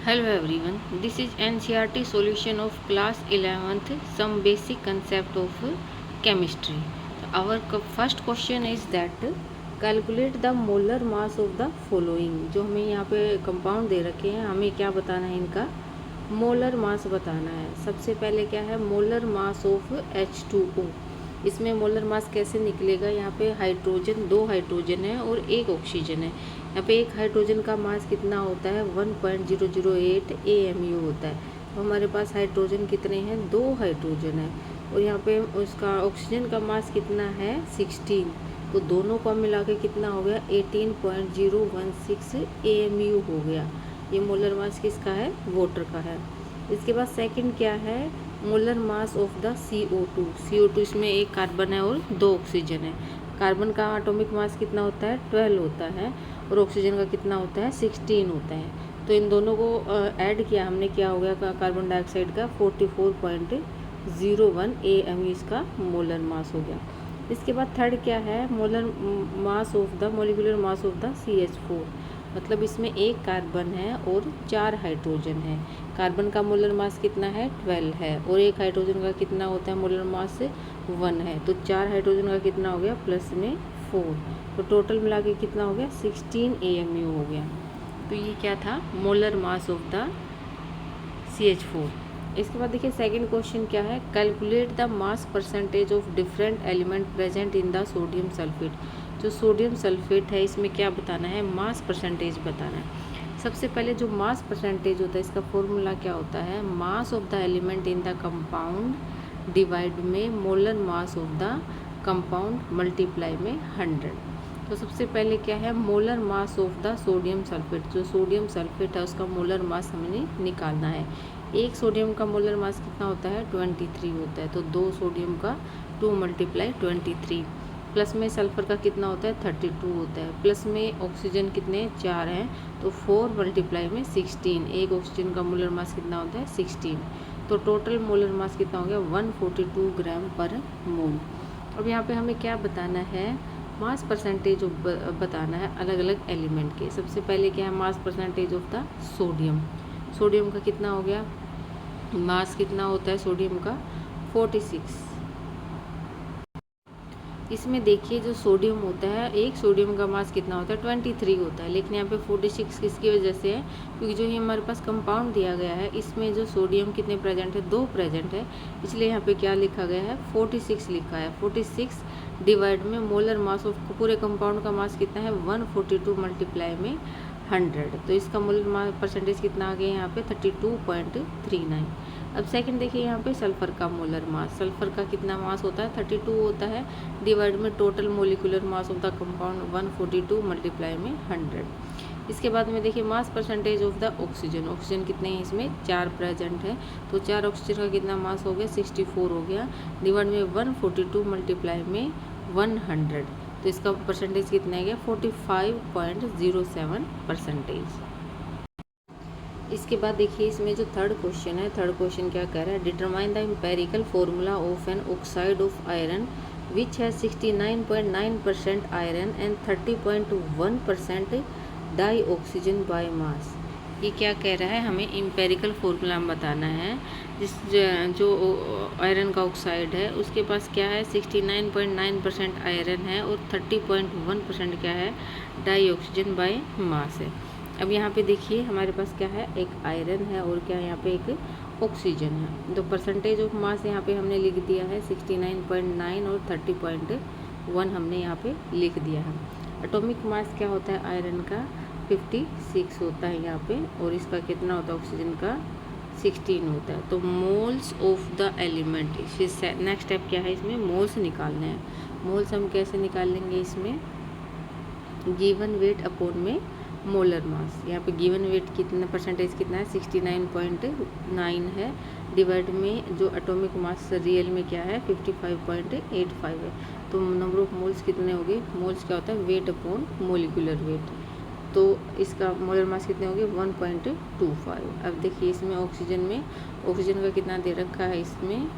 Hello everyone, this is NCERT solution of class 11th, some basic concept of chemistry. So our first question is that calculate the molar mass of the following. जो हमें यहाँ पे compound दे रखे हैं, हमें क्या बताना है, इनका मोलर मास बताना है। सबसे पहले क्या है, मोलर मास ऑफ H2O। इसमें मोलर मास कैसे निकलेगा, यहाँ पे हाइड्रोजन, 2 हाइड्रोजन है और 1 ऑक्सीजन है। यहाँ पे एक हाइड्रोजन का मास कितना होता है, 1.008 AMU होता है। तो हमारे पास हाइड्रोजन कितने हैं, 2 हाइड्रोजन है। और यहाँ पे उसका ऑक्सीजन का मास कितना है, 16। तो दोनों को मिला के कितना हो गया, 18.016 AMU हो गया। ये मोलर मास किसका है, वाटर का है। इसके बाद सेकंड क्या है, molar mass of the CO2। CO2 इसमें एक कार्बन है और 2 ऑक्सीजन है। कार्बन का एटॉमिक मास कितना होता है, 12 होता है और ऑक्सीजन का कितना होता है, 16 होता है। तो इन दोनों को ऐड किया हमने, क्या हो गया, कार्बन डाइऑक्साइड का 44.01 AMU इसका मोलर मास हो गया। इसके बाद थर्ड क्या है, molar mass of the molecular mass of the CH4। मतलब इसमें एक कार्बन है और 4 हाइड्रोजन है। कार्बन का मोलर मास कितना है, 12 है और एक हाइड्रोजन का कितना होता है, मोलर मास 1 है। तो 4 हाइड्रोजन का कितना हो गया, प्लस में 4, तो टोटल मिला के कितना हो गया, 16 AMU हो गया। तो ये क्या था, molar mass of the CH4। इसके बाद देखिए सेकंड क्वेश्चन क्या है, calculate the mass percentage of different element present in the sodium sulphate. जो सोडियम सल्फेट है इसमें क्या बताना है, मास परसेंटेज बताना है। सबसे पहले जो मास परसेंटेज होता है, इसका फॉर्मूला क्या होता है, mass of the element in the compound divide में molar mass of the compound multiply में 100। तो सबसे पहले क्या है, molar mass of the sodium sulphate. जो सोडियम सल्फेट है उसका मोलर मास हमें निकालना है। एक सोडियम का मोलर मास कितना होता है, 23 होता है। तो 2 सोडियम का 2 × 23, प्लस में सल्फर का कितना होता है, 32 होता है। प्लस में ऑक्सीजन कितने 4 हैं, तो 4 × में 16। एक ऑक्सीजन का मोलर मास कितना होता है, 16। तो टोटल मोलर मास कितना हो गया, 142 ग्राम पर मोल। अब यहाँ पे हमें क्या बताना है, मास परसेंटेज बताना है अलग अलग एलिमेंट के। सबसे पहले क्या है, मास percentage of the sodium. Sodium का कितना हो गया, मास कितना होता है सोडियम का, 46। इसमें देखिए जो सोडियम होता है, एक सोडियम का मास कितना होता है, 23 होता है। लेकिन यहाँ पे 46 किसकी वजह से है, क्योंकि जो ये हमारे पास कंपाउंड दिया गया है इसमें जो सोडियम कितने प्रेजेंट है, 2 प्रेजेंट है। इसलिए यहाँ पे क्या लिखा गया है, 46 लिखा है। 46 डिवाइड में मोलर मास ऑफ पूरे कंपाउंड का मास कितना है, 142 × में 100। तो इसका मोलर परसेंटेज कितना आ गया यहाँ पे, 32.39। अब सेकंड देखिए यहाँ पे सल्फर का मोलर मास। सल्फर का कितना मास होता है, 32 होता है, डिवाइड में total molecular mass of the compound 142 × में 100। इसके बाद में देखिए मास percentage of the oxygen. Oxygen कितने हैं, इसमें 4 प्रेजेंट है। तो 4 ऑक्सीजन का कितना मास हो गया, 64 हो गया, डिवाइड में 142 × में 100। तो इसका परसेंटेज कितना है, 45.07%। इसके बाद देखिए इसमें जो थर्ड क्वेश्चन है, थर्ड क्वेश्चन क्या कह रहा है, determine the empirical formula of an oxide of iron which है 69.9% iron and 30.1% dioxygen by mass. ये क्या कह रहा है, हमें एम्पेरिकल फॉर्मूला बताना है। जो आयरन का ऑक्साइड है उसके पास क्या है, 69.9% आयरन है और 30.1% क्या है, डाई ऑक्सीजन बाय मास है। अब यहाँ पे देखिए हमारे पास क्या है, एक आयरन है और क्या है, यहाँ पे एक ऑक्सीजन है। तो परसेंटेज ऑफ मास यहाँ पे हमने लिख दिया है 69.9 और 30.1 हमने यहाँ पे लिख दिया है। एटॉमिक मास क्या होता है आयरन का, 56 होता है यहाँ पे, और इसका कितना होता है, ऑक्सीजन का 16 होता है। तो मोल्स ऑफ द एलिमेंट, फिर नेक्स्ट स्टेप क्या है, इसमें मोल्स निकालने हैं। मोल्स हम कैसे निकाल लेंगे, इसमें गिवन वेट अपॉन में मोलर मास। यहाँ पे गिवन वेट कितना परसेंटेज कितना है, 69.9 है, डिवाइड में जो एटॉमिक मास रियल में क्या है, 55.85 है। तो नंबर ऑफ मोल्स कितने हो गए, मोल्स क्या होता है, वेट अपॉन मोलिकुलर वेट। तो इसका मोलर मास कितने हो गए, 1.25। अब देखिए इसमें ऑक्सीजन में, ऑक्सीजन का कितना दे रखा है, इसमें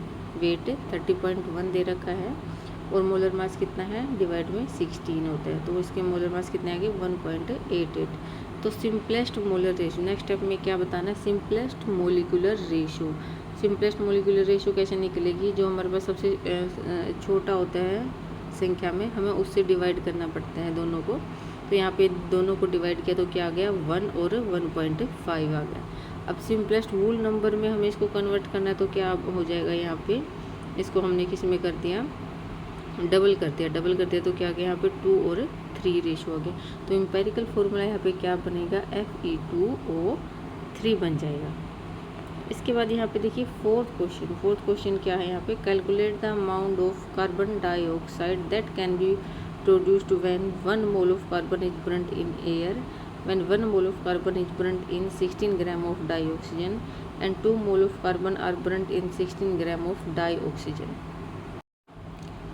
वेट 30.1 दे रखा है और मोलर मास कितना है, डिवाइड में 16 होता है। तो इसके मोलर मास कितने आ गए, 1.88। तो simplest molar ratio, next step में क्या बताना है, simplest molecular ratio. Simplest molecular ratio कैसे निकलेगी, जो हमारे पास सबसे छोटा होता है संख्या में, हमें उससे डिवाइड करना पड़ता है दोनों को। तो यहाँ पे दोनों को डिवाइड किया तो क्या आ गया, 1 और 1.5 आ गया। अब सिंपलेस्ट होल नंबर में हमें इसको कन्वर्ट करना है तो क्या हो जाएगा, यहाँ पे इसको हमने किस में कर दिया, डबल कर दिया तो क्या आ गया, यहाँ पे 2 और 3 रेशो आ गया। तो एम्पेरिकल फॉर्मूला यहाँ पे क्या बनेगा, Fe2O3 बन जाएगा। इसके बाद यहाँ पे देखिए फोर्थ क्वेश्चन क्या है, यहाँ पे calculate the amount of carbon dioxide that can be produced when 1 mole of carbon is burned in air, when 1 mole of carbon is burnt in 16 gram of dioxygen and 2 mole of carbon are burnt in 16 gram of dioxygen।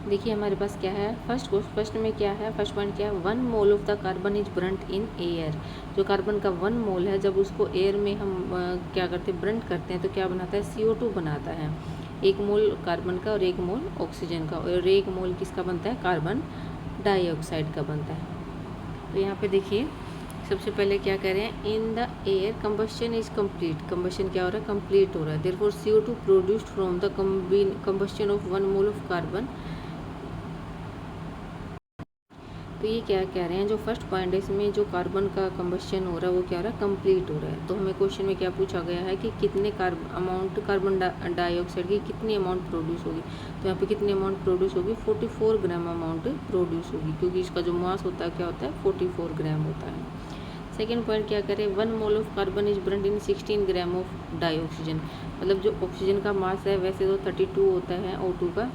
देखिए हमारे पास क्या है, first में क्या है, first point क्या है, 1 मोल of the carbon is Brunt in air. जो कार्बन का 1 मोल है, जब उसको एयर में हम क्या करते हैं, ब्रंट करते हैं तो क्या बनाता है, CO2 बनाता है। 1 मोल कार्बन का और 1 मोल ऑक्सीजन का, और 1 मोल किसका बनता है, कार्बन डाइऑक्साइड का बनता है। तो यहाँ पे देखिए सबसे पहले क्या कह रहे हैं, in the air combustion is complete, combustion क्या हो रहा है, कंप्लीट हो रहा है। Therefore CO2 produced from the combustion of 1 mole of carbon. तो ये क्या कह रहे हैं, जो फर्स्ट पॉइंट है इसमें जो कार्बन का कंबस्शन हो रहा है वो क्या हो रहा है, कंप्लीट हो रहा है। तो हमें क्वेश्चन में क्या पूछा गया है कि कितने अमाउंट कार्बन डाइऑक्साइड की कितनी अमाउंट प्रोड्यूस होगी। तो यहाँ पे कितनी अमाउंट प्रोड्यूस होगी, 44 ग्राम अमाउंट प्रोड्यूस होगी, क्योंकि इसका जो मास होता है क्या होता है, 44 ग्राम होता है। सेकेंड पॉइंट क्या करें, 1 मोल of carbon is Brunt in 16 gram of dioxygen. मतलब जो ऑक्सीजन का मास है वैसे तो 32 होता है O2 का,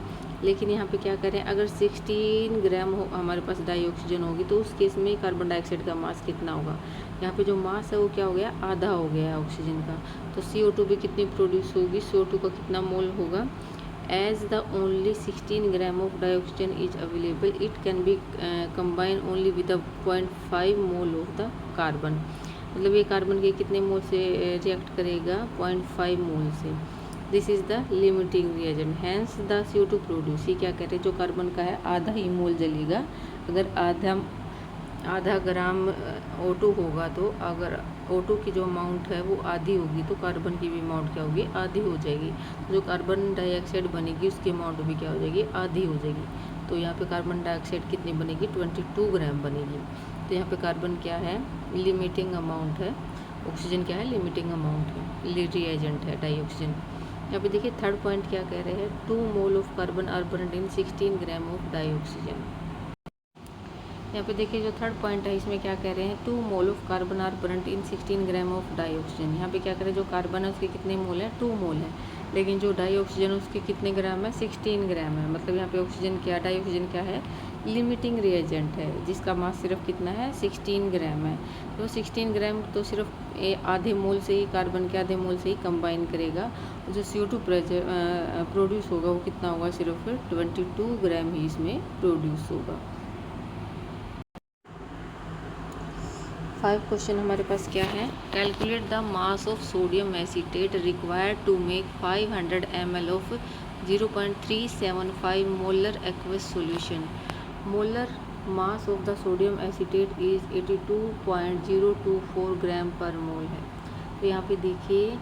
लेकिन यहाँ पे क्या करें, अगर 16 ग्राम हो हमारे पास डाइऑक्सीजन होगी तो उस केस में कार्बन डाइऑक्साइड का मास कितना होगा। यहाँ पे जो मास है वो क्या हो गया, आधा हो गया है ऑक्सीजन का। तो CO2 भी कितनी प्रोड्यूस होगी, CO2 का कितना मोल होगा, as the only 16 gram of dioxygen is available it can be combine only with 0.5 mole of the carbon. मतलब ये कार्बन के कितने मोल से रिएक्ट करेगा, 0.5 मोल से। This is the limiting reagent, hence the CO2 produce. ये क्या कह रहे हैं, जो कार्बन का है आधा ही मोल जलेगा। अगर आधा ग्राम O2 होगा तो अगर O2 की जो अमाउंट है वो आधी होगी तो कार्बन की भी अमाउंट क्या होगी, आधी हो जाएगी। जो कार्बन डाइऑक्साइड बनेगी उसकी अमाउंट भी क्या हो जाएगी, आधी हो जाएगी। तो यहाँ पे कार्बन डाइऑक्साइड कितनी बनेगी, 22 ग्राम बनेगी। तो यहाँ पे कार्बन क्या है, लिमिटिंग अमाउंट है, ऑक्सीजन क्या है, लिमिटिंग अमाउंट है, रिएजेंट है डाइऑक्सीजन। यहाँ पे देखिए थर्ड पॉइंट क्या कह रहे हैं, 2 mole of carbon are burned in 16 gram of dioxygen. यहाँ पे देखिए जो थर्ड पॉइंट है इसमें क्या कह रहे हैं, 2 mole of carbon are burned in 16 gram of dioxygen. यहाँ पे क्या कह रहे हैं, जो कार्बन है उसके कितने मोल है, 2 मोल है, लेकिन जो डाइऑक्सीजन उसके कितने ग्राम है, 16 ग्राम है। मतलब यहाँ पे ऑक्सीजन क्या, डाइऑक्सीजन क्या है, लिमिटिंग रिएजेंट है, जिसका मास सिर्फ कितना है, 16 ग्राम है। तो 16 ग्राम तो सिर्फ आधे मोल से ही, कार्बन के आधे मोल से ही कंबाइन करेगा। जो CO2 प्रोड्यूस होगा वो कितना होगा, सिर्फ 22 ग्राम ही इसमें प्रोड्यूस होगा। 5 क्वेश्चन हमारे पास क्या है, calculate the mass of sodium acetate required to make 500 ml of 0.375 molar aqueous solution. Molar mass of the sodium acetate is 82.024 gram per mole है। तो यहाँ पे देखिए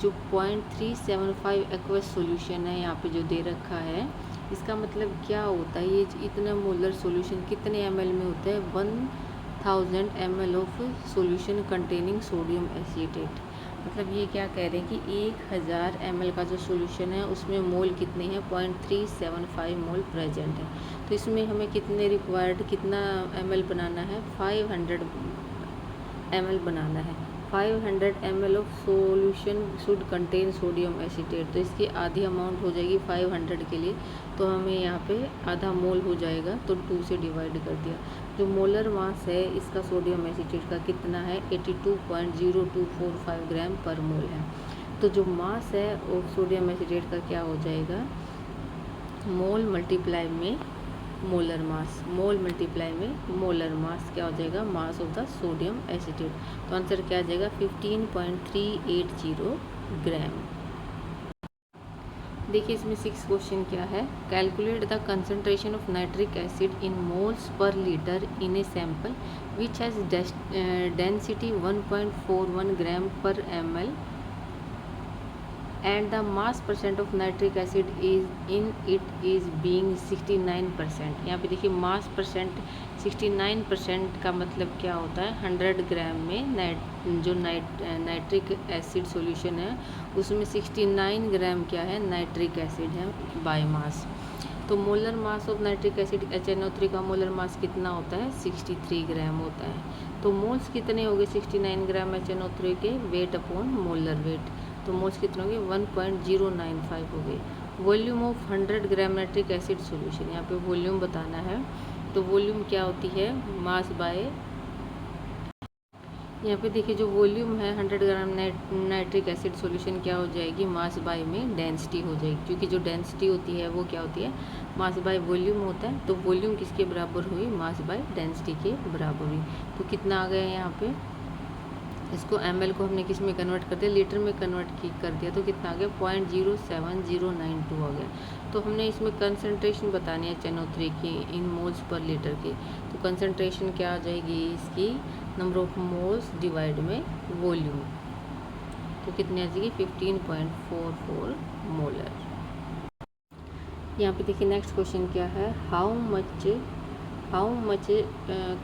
जो 0.375 एक्वस सॉल्यूशन है यहाँ पे जो दे रखा है, इसका मतलब क्या होता है, ये इतना मोलर सॉल्यूशन कितने ml में होता है, 1000 ml of solution containing sodium acetate. मतलब ये क्या कह रहे हैं कि 1000 ml का जो सॉल्यूशन है उसमें मोल कितने हैं, 0.375 मोल प्रेजेंट है। तो इसमें हमें कितने रिक्वायर्ड, कितना ml बनाना है, 500 ml बनाना है। 500 ml of solution should contain sodium acetate. तो इसकी आधी अमाउंट हो जाएगी 500 के लिए, तो हमें यहाँ पे आधा मोल हो जाएगा, तो 2 से डिवाइड कर दिया। जो मोलर मास है इसका सोडियम एसीटेट का कितना है, 82.0245 ग्राम पर मोल है। तो जो मास है वो सोडियम एसीटेट का क्या हो जाएगा, मोल मल्टीप्लाई में मोलर मास, मोल मल्टीप्लाई में मोलर मास क्या हो जाएगा, मास ऑफ द सोडियम एसीटेट। तो आंसर क्या आ जाएगा, 15.380 ग्राम। देखिए इसमें 6 क्वेश्चन क्या है, calculate the concentration of nitric acid in moles per litre in a sample which has density 1.41 ग्राम पर ml and the mass percent of nitric acid is in it is being 69%। यहाँ पे देखिए मास परसेंट 69% का मतलब क्या होता है, 100 ग्राम में नाइट्रिक एसिड सॉल्यूशन है उसमें 69 ग्राम क्या है, नाइट्रिक एसिड है बाय मास। तो molar mass of nitric acid HNO3 का मोलर मास कितना होता है, 63 ग्राम होता है। तो मोल्स कितने हो गए, 69 ग्राम HNO3 के वेट अपॉन मोलर वेट, तो मोल्स कितने हो गए, 1.095 हो गए। Volume of 100 gram nitric acid solution, यहाँ पे वॉल्यूम बताना है। तो वॉल्यूम क्या होती है, मास बाय, यहाँ पे देखिए जो वॉल्यूम है 100 ग्राम नाइट्रिक एसिड सॉल्यूशन क्या हो जाएगी, मास बाय में डेंसिटी हो जाएगी, क्योंकि जो डेंसिटी होती है वो क्या होती है, मास बाय वॉल्यूम होता है। तो वॉल्यूम किसके बराबर हुई, मास बाय डेंसिटी के बराबर हुई। तो कितना आ गया यहाँ पे, इसको ml को हमने किस में कन्वर्ट कर दिया, लीटर में कन्वर्ट कर दिया, तो कितना आ गया, 0.07092 आ गया। तो हमने इसमें कंसंट्रेशन बतानी है HNO3 की इन मोल्स पर लीटर की। तो कंसंट्रेशन क्या आ जाएगी इसकी, नंबर ऑफ मोल्स डिवाइड में वॉल्यूम, तो कितनी आ जाएगी, 15.44 मोलर। यहाँ पे देखिए नेक्स्ट क्वेश्चन क्या है, how much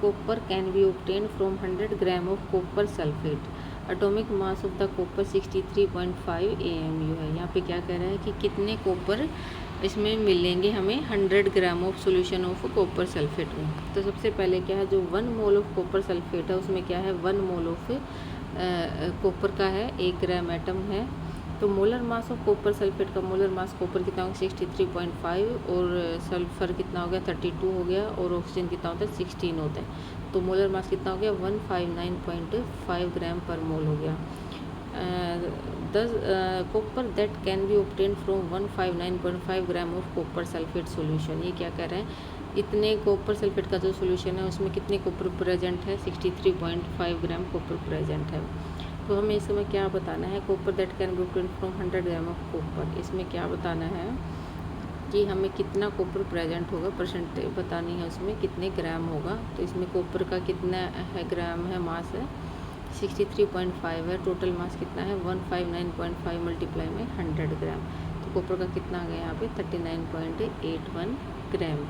copper can be obtain from 100 gram of copper sulphate, atomic mass of the copper 63.5 AMU है। यहाँ पे क्या कह रहा है कि कितने कॉपर इसमें मिलेंगे हमें 100 gram of solution of copper sulphate में। तो सबसे पहले क्या है, जो 1 मोल ऑफ कॉपर सल्फेट है उसमें क्या है, 1 मोल ऑफ कॉपर का है, 1 ग्राम एटम है। तो molar mass of copper sulphate का मोलर मास कॉपर कितना होगा, 63.5, और सल्फर कितना हो गया, 32 हो गया, और ऑक्सीजन कितना होता है, 16 होता है। तो मोलर मास कितना हो गया, 159.5 ग्राम पर मोल हो गया। Copper that can be obtain from 159.5 gram of copper sulphate solution, ये क्या कह रहे हैं, इतने कॉपर सल्फेट का जो सॉल्यूशन है उसमें कितने कॉपर प्रेजेंट है, 63.5 ग्राम कॉपर प्रेजेंट है। तो हमें इस समय क्या बताना है, copper that can be obtain from 100 gram of copper, इसमें क्या बताना है कि हमें कितना कॉपर प्रेजेंट होगा, परसेंटेज बतानी है, उसमें कितने ग्राम होगा। तो इसमें कॉपर का कितना है, ग्राम है, मास है 63.5 है, टोटल मास कितना है 159.5 मल्टीप्लाई में 100 ग्राम, तो कॉपर का कितना आ गया यहाँ पे 39.81 ग्राम।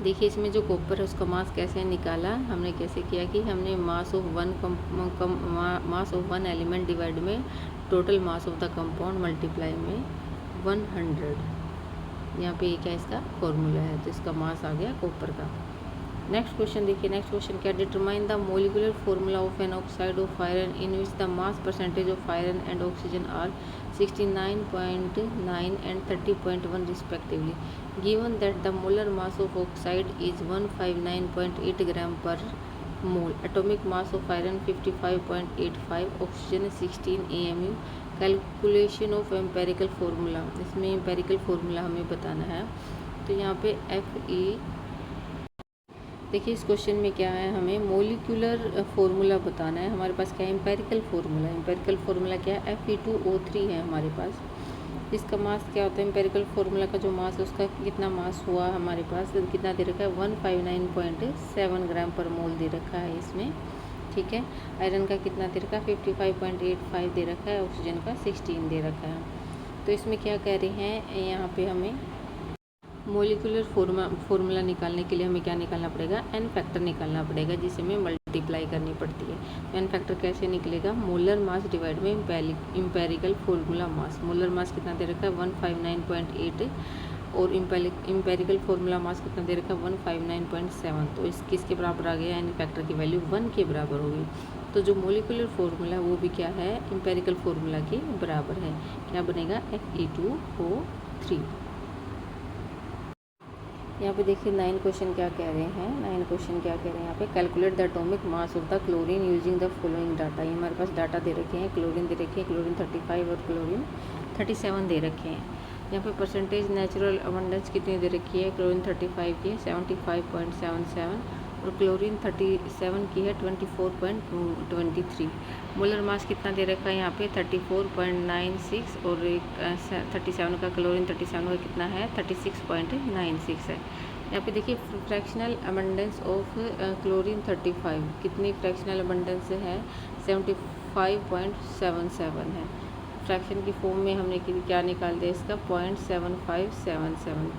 देखिए इसमें जो कॉपर है उसका मास कैसे निकाला, हमने कैसे किया कि हमने mass of one element divide में total mass of the compound multiply में 100, यहाँ पे ये क्या इसका फॉर्मूला है, तो इसका मास आ गया कॉपर का। नेक्स्ट क्वेश्चन देखिए, नेक्स्ट क्वेश्चन क्या, determine the molecular formula of an oxide of iron in which the mass percentage of iron and oxygen are 69.9 and 30.1 respectively, given that the molar mass of oxide is 159.8 gram per mole, atomic mass of iron 55.85, oxygen 16 AMU, calculation of empirical formula, इसमें empirical formula हमें बताना है। तो यहाँ पे FE, देखिए इस question में क्या है, हमें मोलिकुलर फार्मूला बताना है, हमारे पास क्या है, एम्पेरिकल फार्मूला। एम्पेरिकल फार्मूला क्या है, Fe2O3 है हमारे पास। इसका मास क्या होता है, एम्पेरिकल फार्मूला का जो मास है उसका कितना मास हुआ हमारे पास, कितना दे रखा है 159.7 ग्राम पर मोल दे रखा है इसमें, ठीक है। आयरन का कितना दे रखा है 55.85 दे रखा है, ऑक्सीजन का 16 दे रखा है। तो इसमें क्या कह रहे हैं, यहाँ पे हमें मोलिकुलर फार्मूला निकालने के लिए हमें क्या निकालना पड़ेगा, एन फैक्टर निकालना पड़ेगा, जिसे हमें मल्टीप्लाई करनी पड़ती है। एन फैक्टर कैसे निकलेगा, मोलर मास डिवाइड में empirical formula mass. Molar mass कितना दे रखा है 159.8 और एम्पेरिकल फार्मूला मास कितना दे रखा है 159.7, तो इस किसके बराबर आ गया, एन फैक्टर की वैल्यू 1 के बराबर होगी। तो जो मोलिकुलर फार्मूला है वो भी क्या है, एम्पेरिकल फार्मूला के बराबर है, क्या बनेगा Fe2O3। यहाँ पे देखिए 9 क्वेश्चन क्या कह रहे हैं, 9 क्वेश्चन क्या कह रहे हैं यहाँ पे, calculate the atomic mass of the chlorine using the following data. ये हमारे पास डाटा दे रखे हैं, क्लोरीन दे रखे हैं, क्लोरीन 35 और क्लोरीन 37 दे रखे हैं। यहाँ पे परसेंटेज नेचुरल अबंडेंस कितनी दे रखी है, क्लोरीन 35 की 75.77 और क्लोरीन 37 की है 24.23। मोलर मास कितना दे रखा है यहाँ पे 34.96 और एक 37 का क्लोरीन 37 का कितना है 36.96 है। यहाँ पे देखिए फ्रैक्शनल अबंडेंस ऑफ क्लोरीन 35 कितनी फ्रैक्शनल अबंडेंस है 75.77 है। फ्रैक्शन की फॉर्म में हमने क्या निकाल दिया इसका 0.7577।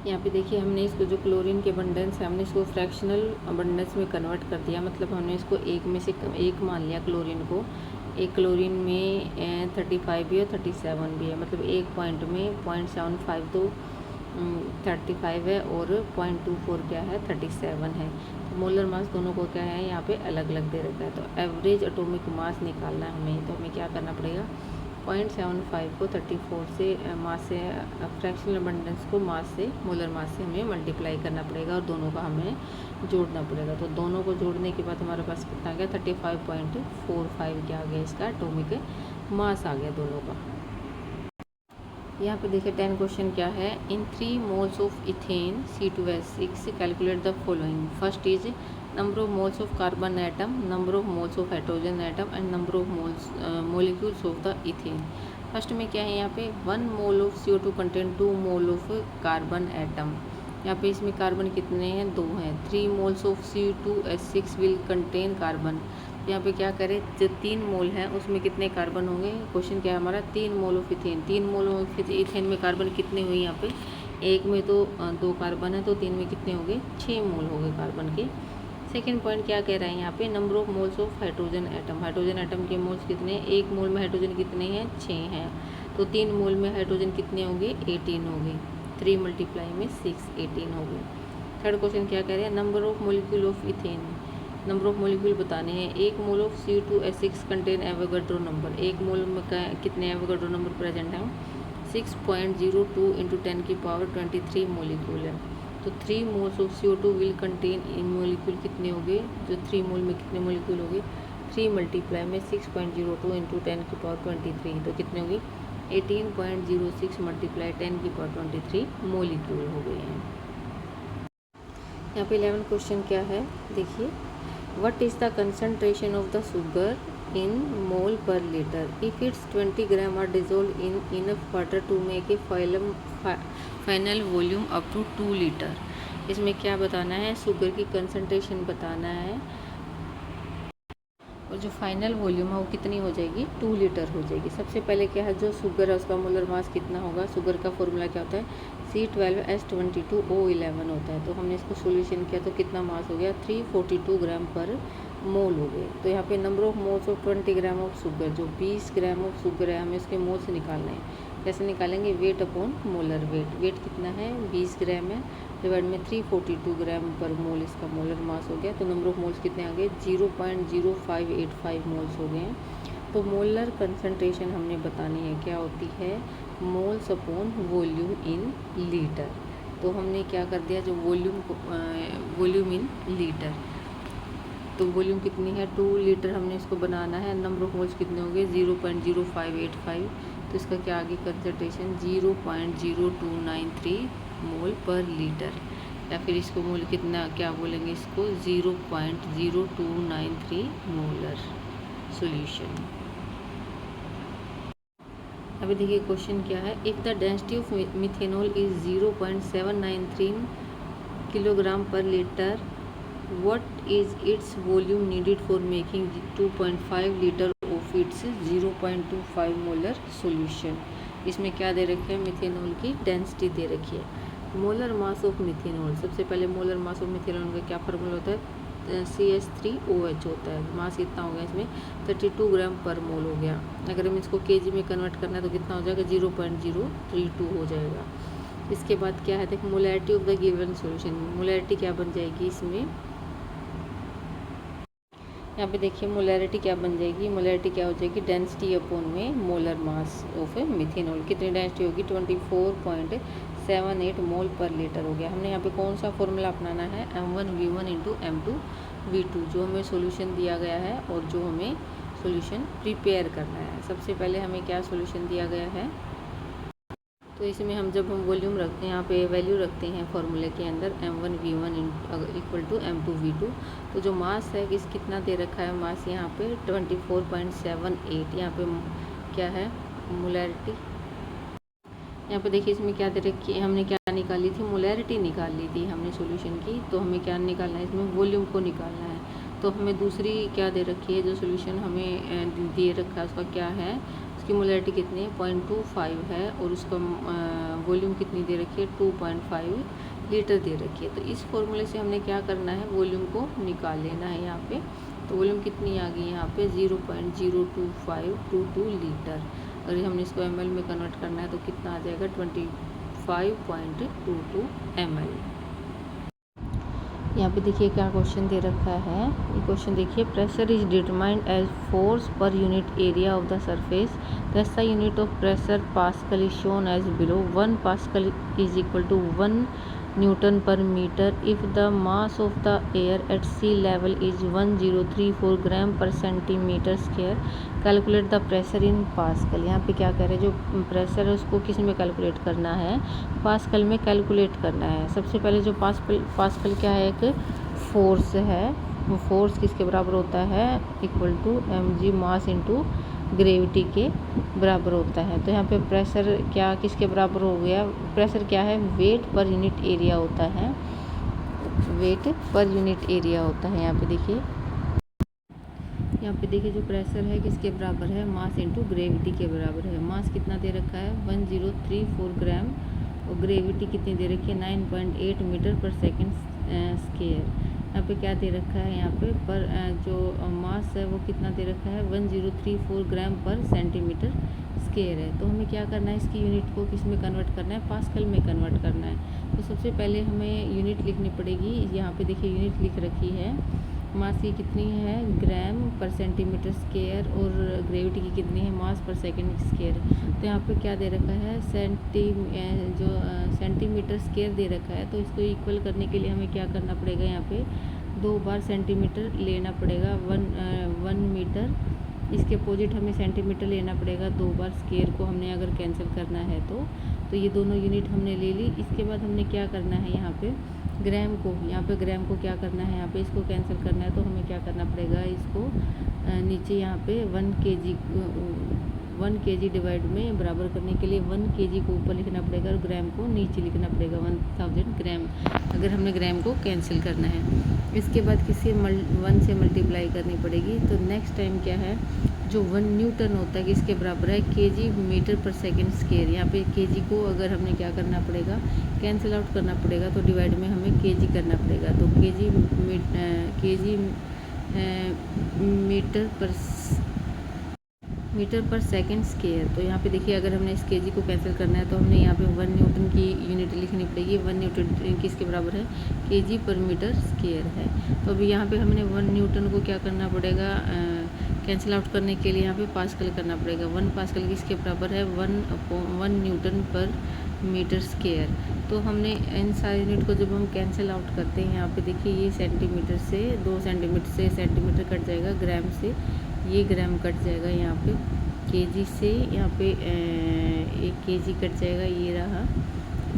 यहाँ पे देखिए हमने इसको जो क्लोरीन के अबंडेंस है हमने इसको फ्रैक्शनल अबंडेंस में कन्वर्ट कर दिया, मतलब हमने इसको एक में से एक मान लिया क्लोरीन को। एक क्लोरीन में 35 भी है 37 भी है, मतलब एक पॉइंट में 0.75 तो 35 है और 0.24 क्या है 37 है। तो मोलर मास दोनों को क्या है यहाँ पे अलग अलग दे रखा है। तो एवरेज एटॉमिक मास निकालना है हमें, तो हमें क्या करना पड़ेगा 0.75 को 34 से मास से फ्रैक्शनल अबंडेंस को मास से मोलर मास से हमें मल्टीप्लाई करना पड़ेगा और दोनों का हमें जोड़ना पड़ेगा। तो दोनों को जोड़ने के बाद हमारे पास कितना आ गया 35.45 क्या आ गया इसका एटॉमिक मास आ गया दोनों का। यहाँ पे देखिए 10 क्वेश्चन क्या है। इन 3 moles of ethane C2H6 calculate the following. First is number of moles of carbon atom, number of moles of hydrogen atom and number of moles molecules of the ethane. First में क्या है यहाँ पे 1 mole of CO2 contain 2 mole of carbon atom. यहाँ पे इसमें carbon कितने हैं 2 हैं। 3 moles of C2H6 will contain carbon. यहाँ पे क्या करें जो 3 मोल हैं उसमें कितने कार्बन होंगे। क्वेश्चन क्या है हमारा 3 mole of ethane. 3 mole of ethane में कार्बन कितने हुए यहाँ पे, एक में तो 2 कार्बन है तो 3 में कितने हो गए 6 मोल हो गए कार्बन के। सेकेंड पॉइंट क्या कह रहा है यहाँ पे number of moles of hydrogen atom. Hydrogen atom के मोल्स कितने, एक मोल में हाइड्रोजन कितने हैं 6 हैं, तो 3 मोल में हाइड्रोजन कितने होंगे 18 होंगे। 3 मल्टीप्लाई में 6 18 हो गए। थर्ड क्वेश्चन क्या कह रहे हैं number of molecule of ethane. Number of molecule बताने हैं। एक mole of C2H6 contain Avogadro number. एक मोल में कितने एवोगाड्रो नंबर प्रेजेंट हैं 6.02 इंटू 10 की पावर 23 मोलिक्यूल है। तो 3 moles of CO2 will contain in molecule कितने हो गए, जो 3 मोल में कितने मोलिक्यूल हो गए 3 मल्टीप्लाई में 6.02 इंटू 10 की पावर 23 तो कितने हो गई 18.06 मल्टीप्लाई 10 की पावर 23 मोलिक्यूल हो गए हैं। यहाँ पे 11 क्वेश्चन क्या है देखिए। What is the concentration of the sugar in mole per liter? If its 20 gram are dissolved in enough water to make a final volume up to 2 liter. इसमें क्या बताना है शुगर की कंसंट्रेशन बताना है और जो फाइनल वॉल्यूम है वो कितनी हो जाएगी 2 लीटर हो जाएगी। सबसे पहले क्या है जो शुगर है उसका मोलर मास कितना होगा। शुगर का फॉर्मूला क्या होता है C12H22O11 होता है। तो हमने इसको सॉल्यूशन किया तो कितना मास हो गया 342 ग्राम पर मोल हो गए। तो यहाँ पे number of moles of 20 gram of sugar, जो 20 ग्राम ऑफ शुगर है हमें उसके मोल्स निकालना है। कैसे निकालेंगे weight upon molar weight. Weight कितना है 20 ग्राम है डिवाइड में 342 ग्राम पर मोल इसका मोलर मास हो गया। तो नंबर ऑफ मोल्स कितने आ गए 0.0585 मोल्स हो गए हैं। तो मोलर कंसंट्रेशन हमने बतानी है क्या होती है moles upon volume in litre. तो हमने क्या कर दिया जो वॉल्यूम इन लीटर, तो वॉल्यूम कितनी है 2 लीटर हमने इसको बनाना है। नंबर ऑफ मोल्स कितने होंगे 0.0585 तो इसका क्या आगे कंसंट्रेशन 0.0293 मोल पर लीटर, या फिर इसको मोल कितना क्या बोलेंगे इसको 0.0293 मोलर सॉल्यूशन। अभी देखिए क्वेश्चन क्या है। If the density of methanol is 0.793 kilogram per litre what is its volume needed for making 2.5 litre of its 0.25 molar solution. इसमें क्या दे रखे है मिथेनॉल की डेंसिटी दे रखी है। मोलर मास ऑफ मिथेनॉल, सबसे पहले मोलर मास ऑफ मिथेनॉल का क्या फार्मूला होता है CH3OH होता है। मास कितना हो गया इसमें 32 ग्राम पर मोल हो गया। अगर हम इसको केजी में कन्वर्ट करना है तो कितना हो जाएगा 0.032 हो जाएगा। इसके बाद क्या है देख molarity of the given solution. Molarity क्या बन जाएगी इसमें, यहाँ पे देखिए मोलैरिटी क्या बन जाएगी। मोलैरिटी क्या हो जाएगी डेंसिटी अपॉन में मोलर मास ऑफ मिथेनॉल। कितनी डेंसिटी होगी 24.78 मोल पर लीटर हो गया। हमने यहाँ पे कौन सा फॉर्मूला अपनाना है M1V1 इंटू M2V2 जो हमें सॉल्यूशन दिया गया है और जो हमें सॉल्यूशन प्रिपेयर करना है। सबसे पहले हमें क्या सॉल्यूशन दिया गया है, तो तो इसमें हम जब हम वॉल्यूम रखते हैं, यहाँ पे वैल्यू रखते हैं फॉर्मूले के अंदर m1 v1 equal to m2 v2, तो जो मास है कितना दे रखा है, मास यहाँ पे 24.78, यहाँ पे क्या है मोलैरिटी। यहाँ पे देखिए इसमें क्या दे रखी है, हमने क्या निकाली थी, मोलैरिटी निकाल ली थी हमने सॉल्यूशन की। तो हमें क्या निकालना है, इसमें वॉल्यूम को निकालना है। तो हमें दूसरी क्या दे रखी है, जो सॉल्यूशन हमें दे रखा है उसका क्या है, उसकी मोलैरिटी कितनी है 0.25 है, और उसका वॉल्यूम कितनी दे रखी है 2.5 लीटर दे रखी है। तो इस फॉर्मूले से हमने क्या करना है, वॉल्यूम को निकाल लेना है यहाँ पे। तो वॉल्यूम कितनी आ गई यहाँ पे 0.02522 लीटर। अगर हमने इसको ml में कन्वर्ट करना है तो कितना आ जाएगा 25.22 ml। यहाँ पे देखिए क्या क्वेश्चन दे रखा है, ये क्वेश्चन देखिए, pressure is determined as force per unit area of the surface, the SI unit of pressure pascal is shown as below, 1 pascal is equal to 1 newton per metre if the mass of the air at sea level is 1034 gram per centimetre square, calculate the pressure in pascal. यहाँ पे क्या कह रहे हैं, जो pressure है उसको किस में कैलकुलेट करना है, पास्कल में कैलकुलेट करना है। सबसे पहले जो पास्कल क्या है, एक फोर्स है, वो फोर्स किसके बराबर होता है, equal to mg mass into gravity के बराबर होता है। तो यहाँ पे प्रेशर क्या किसके बराबर हो गया, प्रेशर क्या है, वेट पर यूनिट एरिया होता है, वेट पर यूनिट एरिया होता है। यहाँ पे देखिए, यहाँ पे देखिए जो प्रेशर है किसके बराबर है, मास इंटू ग्रेविटी के बराबर है। मास कितना दे रखा है 1034 ग्राम, और ग्रेविटी कितनी दे रखी है 9.8 मीटर पर सेकेंड स्क्वायर। यहाँ पे क्या दे रखा है, यहाँ पे पर जो मास है वो कितना दे रखा है 1034 ग्राम पर सेंटीमीटर स्क्वायर है। तो हमें क्या करना है, इसकी यूनिट को किस में कन्वर्ट करना है, पास्कल में कन्वर्ट करना है। तो सबसे पहले हमें यूनिट लिखनी पड़ेगी। यहाँ पे देखिए यूनिट लिख रखी है, मास की कितनी है ग्राम पर सेंटीमीटर स्क्वायर, और ग्रेविटी की कितनी है मास पर सेकेंड स्क्वायर। तो यहाँ पे क्या दे रखा है सेंटीमीटर स्क्वायर दे रखा है। तो इसको इक्वल करने के लिए हमें क्या करना पड़ेगा, यहाँ पे 2 बार सेंटीमीटर लेना पड़ेगा, 1 मीटर, इसके अपोजिट हमें सेंटीमीटर लेना पड़ेगा 2 बार। स्क्वायर को हमने अगर कैंसिल करना है तो ये दोनों यूनिट हमने ले ली। इसके बाद हमने क्या करना है, यहाँ पे ग्राम को, यहाँ पे ग्राम को क्या करना है, यहाँ पे इसको कैंसिल करना है। तो हमें क्या करना पड़ेगा, इसको नीचे यहाँ पे 1 kg डिवाइड में बराबर करने के लिए 1 kg को ऊपर लिखना पड़ेगा और ग्राम को नीचे लिखना पड़ेगा 1000 ग्राम, अगर हमने ग्राम को कैंसिल करना है। इसके बाद किसी 1 से मल्टीप्लाई करनी पड़ेगी। तो नेक्स्ट टाइम क्या है, जो 1 न्यूटन होता है किसके बराबर है, kg मीटर पर सेकेंड स्क्वायर। यहाँ पे kg को अगर हमने क्या करना पड़ेगा, कैंसिल आउट करना पड़ेगा, तो डिवाइड में हमें kg करना पड़ेगा। तो kg मीटर पर सेकेंड स्क्वायर। तो यहाँ पे देखिए अगर हमने इस kg को कैंसिल करना है तो हमने यहाँ पे 1 न्यूटन की यूनिट लिखनी पड़ेगी। 1 न्यूटन किसके बराबर है, kg पर मीटर स्क्वायर है। तो अभी यहाँ पे हमने 1 न्यूटन को क्या करना पड़ेगा, कैंसिल आउट करने के लिए यहाँ पे पास्कल करना पड़ेगा। 1 पास्कल किसके बराबर है, 1 न्यूटन पर मीटर स्क्वायर। तो हमने इन सारे यूनिट को जब हम कैंसिल आउट करते हैं, यहाँ पे देखिए ये सेंटीमीटर से 2 सेंटीमीटर से सेंटीमीटर कट जाएगा, ग्राम से ये ग्राम कट जाएगा, यहाँ पे kg से यहाँ पे 1 kg कट जाएगा, ये रहा।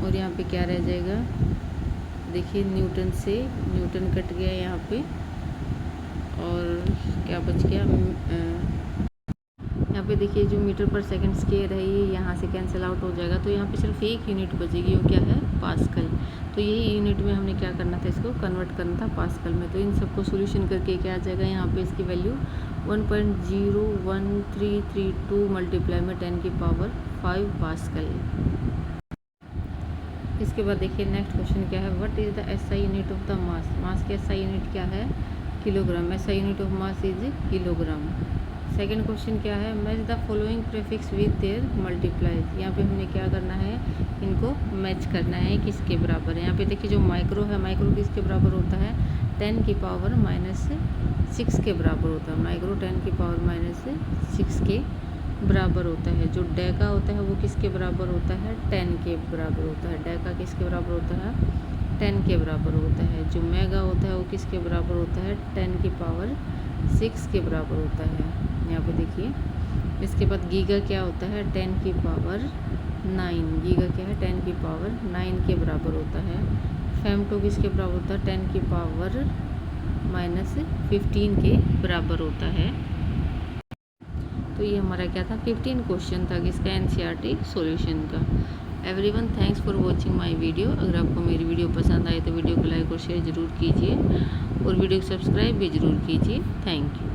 और यहाँ पे क्या रह जाएगा, देखिए न्यूटन से न्यूटन कट गया यहाँ पे, और क्या बच गया, यहाँ पे देखिए जो मीटर पर सेकंड स्क्वायर है ये यहाँ से कैंसिल आउट हो जाएगा। तो यहाँ पे सिर्फ एक यूनिट बचेगी, वो क्या है, पास्कल। तो यही यूनिट में हमने क्या करना था, इसको कन्वर्ट करना था पास्कल में। तो इन सबको सॉल्यूशन करके क्या आ जाएगा, यहाँ पे इसकी वैल्यू 1.01332 मल्टीप्लाई में 10 की पावर 5 पास्कल। इसके बाद देखिए नेक्स्ट क्वेश्चन क्या है, what is the SI unit of the mass. Mass की SI यूनिट क्या है, kilogram. SI unit of mass is kilogram. Second question क्या है, match the following prefix with their multiplies. यहाँ पे हमने क्या करना है, इनको मैच करना है, किसके बराबर है। यहाँ पे देखिए जो माइक्रो है, माइक्रो किसके बराबर होता है, 10 की पावर -6 के बराबर होता है। माइक्रो 10 की पावर -6 के बराबर होता है। जो डेका होता है वो किसके बराबर होता है, 10 के बराबर होता है। डेका किसके बराबर होता है, 10 के बराबर होता है। जो मेगा होता है वो किसके बराबर होता है, 10 की पावर 6 के बराबर होता है। यहाँ पे देखिए इसके बाद गीगा क्या होता है, 10 की पावर 9 गीगा क्या है 10 की पावर 9 के बराबर होता है। फेमटो किसके बराबर होता है 10 की पावर -15 के बराबर होता है। तो ये हमारा क्या था 15 क्वेश्चन था किसका एनसीईआरटी सॉल्यूशन का। Everyone thanks for watching my video. अगर आपको मेरी वीडियो पसंद आए तो वीडियो को लाइक और शेयर ज़रूर कीजिए और वीडियो को सब्सक्राइब भी ज़रूर कीजिए। Thank you.